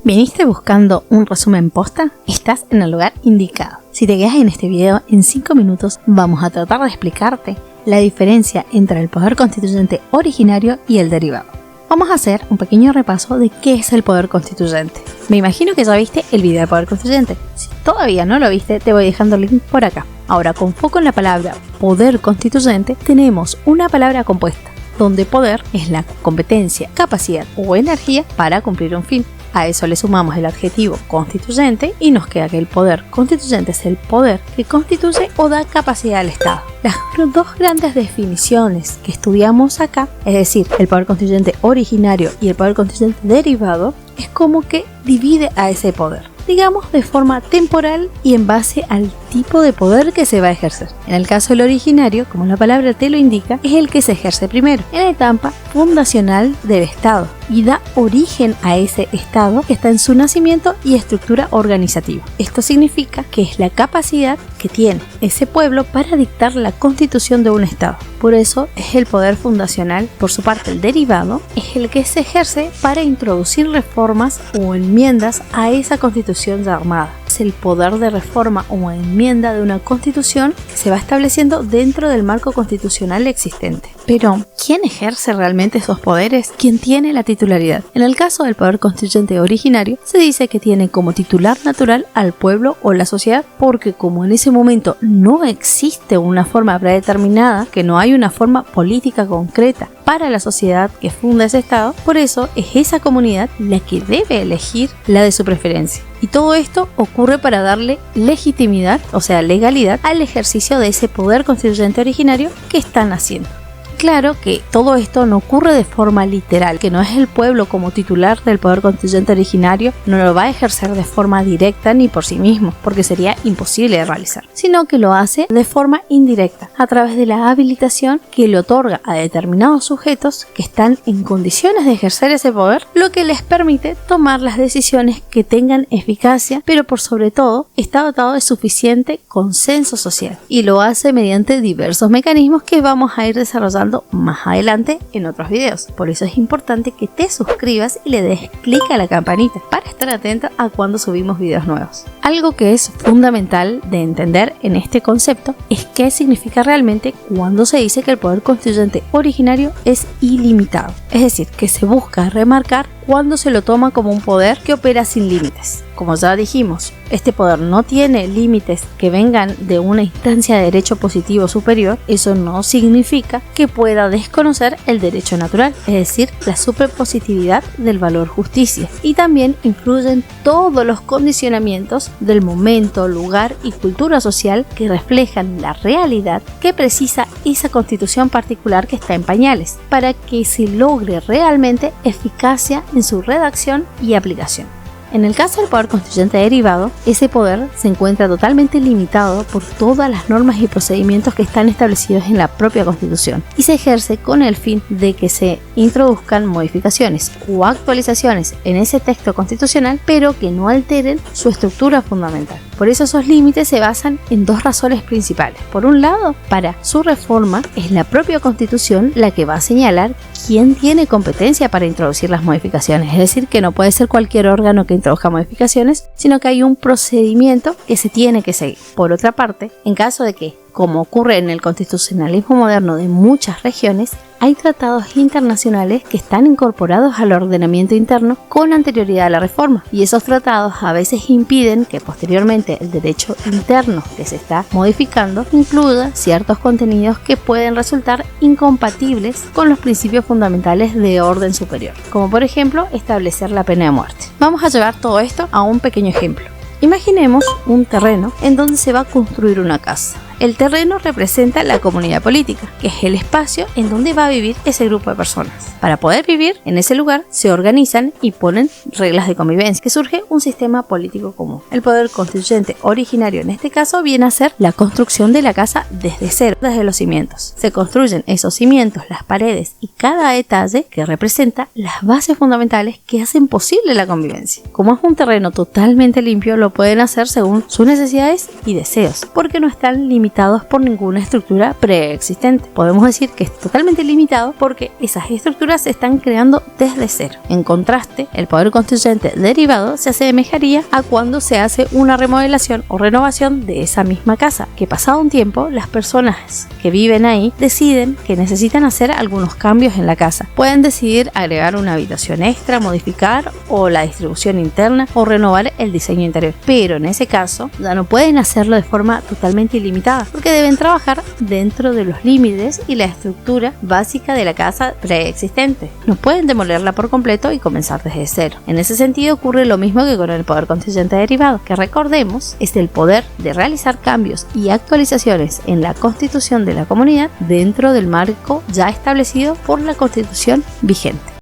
¿Viniste buscando un resumen posta? Estás en el lugar indicado. Si te quedas en este video, en 5 minutos vamos a tratar de explicarte la diferencia entre el poder constituyente originario y el derivado. Vamos a hacer un pequeño repaso de qué es el poder constituyente. Me imagino que ya viste el video del poder constituyente. Si todavía no lo viste, te voy dejando el link por acá. Ahora, con foco en la palabra poder constituyente, tenemos una palabra compuesta, donde poder es la competencia, capacidad o energía para cumplir un fin. A eso le sumamos el adjetivo constituyente y nos queda que el poder constituyente es el poder que constituye o da capacidad al Estado. Las dos grandes definiciones que estudiamos acá, es decir, el poder constituyente originario y el poder constituyente derivado, es como que divide a ese poder, digamos de forma temporal y en base al tipo de poder que se va a ejercer. En el caso del originario, como la palabra te lo indica, es el que se ejerce primero, en la etapa fundacional del Estado, y da origen a ese Estado que está en su nacimiento y estructura organizativa. Esto significa que es la capacidad que tiene ese pueblo para dictar la constitución de un Estado. Por eso es el poder fundacional. Por su parte, el derivado es el que se ejerce para introducir reformas o enmiendas a esa constitución ya armada. Es el poder de reforma o enmienda de una constitución que se va estableciendo dentro del marco constitucional existente. Pero, ¿quién ejerce realmente esos poderes? ¿Quién tiene la titularidad? En el caso del poder constituyente originario, se dice que tiene como titular natural al pueblo o la sociedad, porque como en ese momento no existe una forma predeterminada, que no hay una forma política concreta para la sociedad que funda ese Estado, por eso es esa comunidad la que debe elegir la de su preferencia. Y todo esto ocurre para darle legitimidad, o sea, legalidad, al ejercicio de ese poder constituyente originario que están haciendo. Claro que todo esto no ocurre de forma literal, que no es el pueblo como titular del poder constituyente originario, no lo va a ejercer de forma directa ni por sí mismo, porque sería imposible de realizar, sino que lo hace de forma indirecta, a través de la habilitación que le otorga a determinados sujetos que están en condiciones de ejercer ese poder, lo que les permite tomar las decisiones que tengan eficacia, pero por sobre todo está dotado de suficiente consenso social, y lo hace mediante diversos mecanismos que vamos a ir desarrollando más adelante en otros videos. Por eso es importante que te suscribas y le des clic a la campanita para estar atento a cuando subimos videos nuevos. Algo que es fundamental de entender en este concepto es qué significa realmente cuando se dice que el poder constituyente originario es ilimitado. Es decir, que se busca remarcar cuando se lo toma como un poder que opera sin límites. Como ya dijimos, este poder no tiene límites que vengan de una instancia de derecho positivo superior. Eso no significa que pueda desconocer el derecho natural, es decir, la superpositividad del valor justicia. Y también influyen todos los condicionamientos del momento, lugar y cultura social que reflejan la realidad que precisa esa constitución particular que está en pañales, para que se logre realmente eficacia en su redacción y aplicación. En el caso del poder constituyente derivado, ese poder se encuentra totalmente limitado por todas las normas y procedimientos que están establecidos en la propia Constitución y se ejerce con el fin de que se introduzcan modificaciones o actualizaciones en ese texto constitucional, pero que no alteren su estructura fundamental. Por eso esos límites se basan en dos razones principales. Por un lado, para su reforma es la propia Constitución la que va a señalar quién tiene competencia para introducir las modificaciones, es decir, que no puede ser cualquier órgano que introduzca modificaciones, sino que hay un procedimiento que se tiene que seguir. Por otra parte, en caso de que, como ocurre en el constitucionalismo moderno de muchas regiones, hay tratados internacionales que están incorporados al ordenamiento interno con anterioridad a la reforma, y esos tratados a veces impiden que posteriormente el derecho interno que se está modificando incluya ciertos contenidos que pueden resultar incompatibles con los principios fundamentales de orden superior, como por ejemplo establecer la pena de muerte. Vamos a llevar todo esto a un pequeño ejemplo. Imaginemos un terreno en donde se va a construir una casa. El terreno representa la comunidad política, que es el espacio en donde va a vivir ese grupo de personas. Para poder vivir en ese lugar, se organizan y ponen reglas de convivencia, que surge un sistema político común. El poder constituyente originario en este caso viene a ser la construcción de la casa desde cero, desde los cimientos. Se construyen esos cimientos, las paredes y cada detalle que representa las bases fundamentales que hacen posible la convivencia. Como es un terreno totalmente limpio, lo pueden hacer según sus necesidades y deseos, porque no están limitados limitados por ninguna estructura preexistente. Podemos decir que es totalmente limitado porque esas estructuras se están creando desde cero. En contraste, el poder constituyente derivado se asemejaría a cuando se hace una remodelación o renovación de esa misma casa, que pasado un tiempo las personas que viven ahí deciden que necesitan hacer algunos cambios en la casa. Pueden decidir agregar una habitación extra, modificar o la distribución interna o renovar el diseño interior, pero en ese caso ya no pueden hacerlo de forma totalmente ilimitada porque deben trabajar dentro de los límites y la estructura básica de la casa preexistente. No pueden demolerla por completo y comenzar desde cero. En ese sentido ocurre lo mismo que con el poder constituyente derivado, que recordemos es el poder de realizar cambios y actualizaciones en la constitución de la comunidad dentro del marco ya establecido por la constitución vigente.